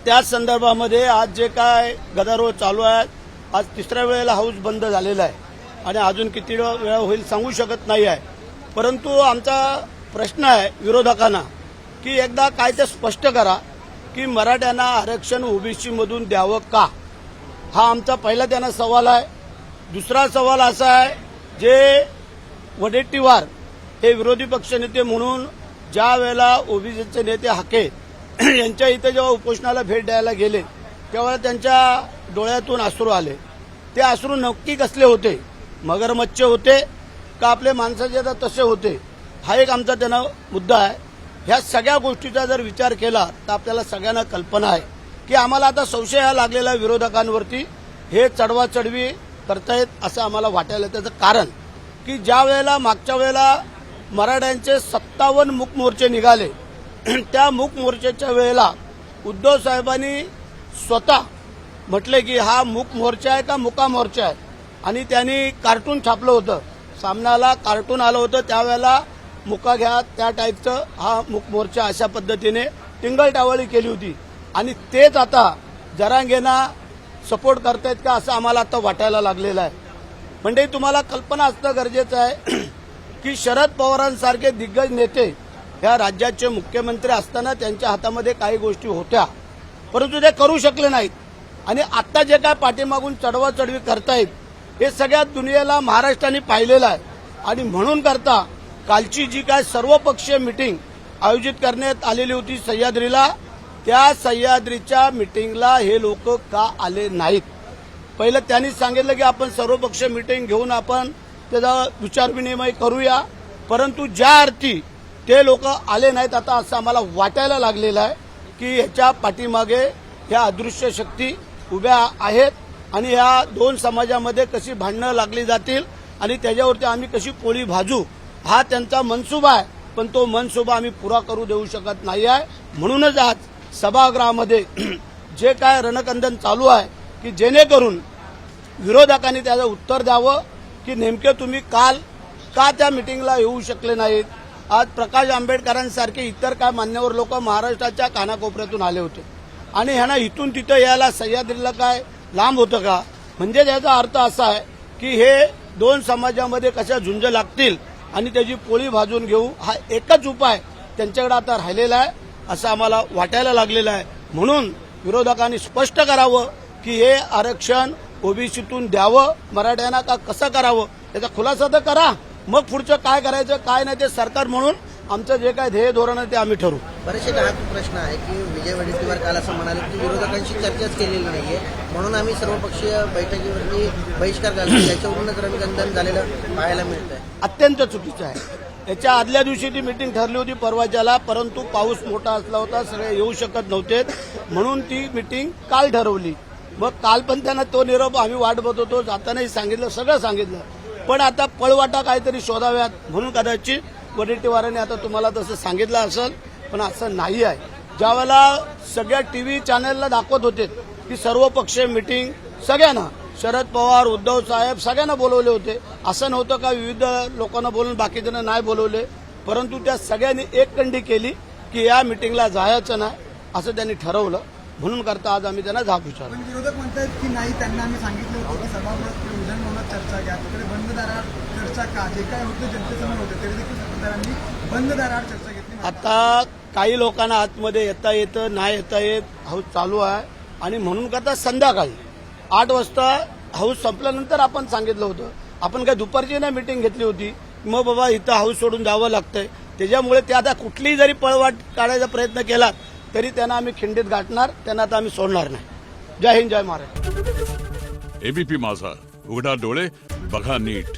त्याच संदर्भामध्ये आज जे काय गदारोळ चालू आहे, आज तिसऱ्या वेळेला हाऊस बंद झालेला आहे आणि अजून किती वेळा होईल सांगू शकत नाही आहे. परंतु आमचा प्रश्न आहे विरोधकांना की एकदा काय ते स्पष्ट करा की मराठ्यांना आरक्षण ओबीसी मधून द्यावं का, हा आमचा पहिला त्यांना सवाल आहे. दुसरा सवाल असा आहे, जे वडेट्टीवार हे विरोधी पक्षनेते म्हणून ज्या वेळेला ओबीसीचे नेते हाके यांच्या इथे जेव्हा उपोषणाला भेट द्यायला गेले त्यावेळेला त्यांच्या डोळ्यातून अश्रू आले. ते अश्रू नक्की कसले होते, मगरमच्छ होते का आपले माणसाचे तसे होते, हा एक आमचा त्यांना मुद्दा आहे. ह्या सगळ्या गोष्टीचा जर विचार केला तर आपल्याला सगळ्यांना कल्पना आहे की आम्हाला आता संशय हा लागलेला विरोधकांवरती, हे चढवाचढवी करतायत असं आम्हाला वाटायला. त्याचं कारण की ज्या वेळेला मागच्या वेळेला मराठ्यांचे 57 मूक मोर्चे निघाले, त्या मूक मोर्चाच्या वेळेला उद्धव साहेबांनी स्वतः म्हटले की हा मूक मोर्चा आहे का मुका मोर्चा आहे, आणि त्यांनी कार्टून छापलं होतं, सामनाला कार्टून आलं होतं. त्यावेळेला मुका घ्या त्या टाईपचं हा मूक मोर्चा अशा पद्धतीने टिंगलटावळी केली होती. आणि तेच आता जरांगेंना सपोर्ट करतायत का असं आम्हाला आता वाटायला लागलेलं आहे. म्हणजे तुम्हाला कल्पना असणं गरजेचं आहे की शरद पवारांसारखे दिग्गज नेते ह्या राज्याचे मुख्यमंत्री असताना त्यांच्या हातामध्ये काही गोष्टी होत्या, परंतु ते करू शकले नाहीत. आणि आता जे काय पाठीमागून चढवाचढवी करतायत हे सगळ्या दुनियेला महाराष्ट्राने पाहिलेलं आहे. आणि म्हणून करता कालची जी काय सर्वपक्षीय मिटिंग आयोजित करण्यात आलेली होती सह्याद्रीला, त्या सह्याद्रीच्या मिटिंगला हे लोक का आले नाहीत. पहिलं त्यांनी सांगितलं की आपण सर्वपक्षीय मिटिंग घेऊन आपण त्याचा विचारविनिमय करूया, परंतु ज्या अर्थी ते लोक आले नाहीत आता असं आम्हाला वाटायला लागलेलं आहे की ह्याच्या पाठीमागे ह्या अदृश्य शक्ती उभ्या आहेत आणि ह्या दोन समाजामध्ये कशी भांडणं लागली जातील आणि त्याच्यावरती आम्ही कशी पोळी भाजू, हा त्यांचा मनसुबा आहे. पण तो मनसुबा आम्ही पुरा करू देऊ शकत नाही आहे. म्हणूनच आज सभागृहामध्ये जे काय रणकंदन चालू आहे की जेणेकरून विरोधकांनी त्याचं उत्तर द्यावं की नेमके तुम्ही काल का त्या मिटिंगला येऊ शकले नाहीत. आज प्रकाश आंबेडकरांसारखे इतर काय मान्यवर लोक महाराष्ट्राच्या कानाकोपऱ्यातून आले होते आणि ह्यांना इथून तिथं यायला सह्याद्रीला काय लांब होतं का. म्हणजे त्याचा अर्थ असा आहे की हे दोन समाजामध्ये कशा झुंज लागतील आणि त्याची पोळी भाजून घेऊ, हा एकच उपाय त्यांच्याकडे आता राहिलेला आहे असं आम्हाला वाटायला लागलेलं आहे. म्हणून विरोधकांनी स्पष्ट करावं की हे आरक्षण ओबीसीतून द्यावं मराठ्यांना का कसं करावं याचा खुलासा तर करा. मग पुढचं काय करायचं काय नाही ते सरकार म्हणून आमचं जे काय ध्येय धोरण आहे ते आम्ही ठरवू. बरेचसे हा प्रश्न आहे की विजय वडेट्टीवार काल असं म्हणाले की विरोधकांशी चर्चाच केलेली नाहीये, म्हणून आम्ही सर्वपक्षीय बैठकीवरती बहिष्कार घालतो, याच्यावरूनच रणकंदन झालेलं पाहायला मिळत आहे. अत्यंत चुकीचं आहे. याच्या आदल्या दिवशी ती मिटिंग ठरली होती परवाच्याला, परंतु पाऊस मोठा असला होता, सगळे येऊ शकत नव्हते, म्हणून ती मिटिंग काल ठरवली. मग काल पण त्यांना तो निरोप आम्ही वाट बघत होतो, जातानाही सांगितलं, सगळं सांगितलं. पण आता पळवाटा काहीतरी शोधाव्यात म्हणून कदाचित वडेट्टीवारांनी आता तुम्हाला तसं सांगितलं असेल, पण असं नाही आहे. ज्यावेळेला सगळ्या टीव्ही चॅनलला दाखवत होते की सर्वपक्षीय मिटिंग सगळ्यांना शरद पवार उद्धव साहेब सगळ्यांना बोलवले होते, असं नव्हतं का विविध लोकांना बोलून बाकीच्यांना नाही बोलवले, परंतु त्या सगळ्यांनी एककंडी केली की या मिटिंगला जायचं नाही असं त्यांनी ठरवलं. म्हणून करता आज आम्ही त्यांना जाब विचारला. पण विरोधक म्हणतात की नाही, त्यांना आम्ही सांगितलं होतं की सभागृहात विधान भवनात चर्चा घ्या, तिकडे बंद दारात चर्चा का, जे काय होतं जनतेसमोर होतं तरी देखील सत्ताधाऱ्यांनी बंद दारात चर्चा घेतली. आता काही लोकांना आतमध्ये येता येतं नाही येता येत, हाऊस चालू आहे आणि म्हणून करता संध्याकाळी 8 वाजता हाऊस संपल्यानंतर आपण सांगितलं होतं. आपण काय दुपारची नाही मिटिंग घेतली होती मग बाबा इथं हाऊस सोडून जावं लागतंय. त्याच्यामुळे ते आता कुठलीही जरी पळवाट काढायचा प्रयत्न केला तरी त्यांना आम्ही खिंडीत गाठणार, त्यांना आता आम्ही सोडणार नाही. जय हिंद जय महाराष्ट्र. एबीपी माझा, उघडा डोळे बघा नीट.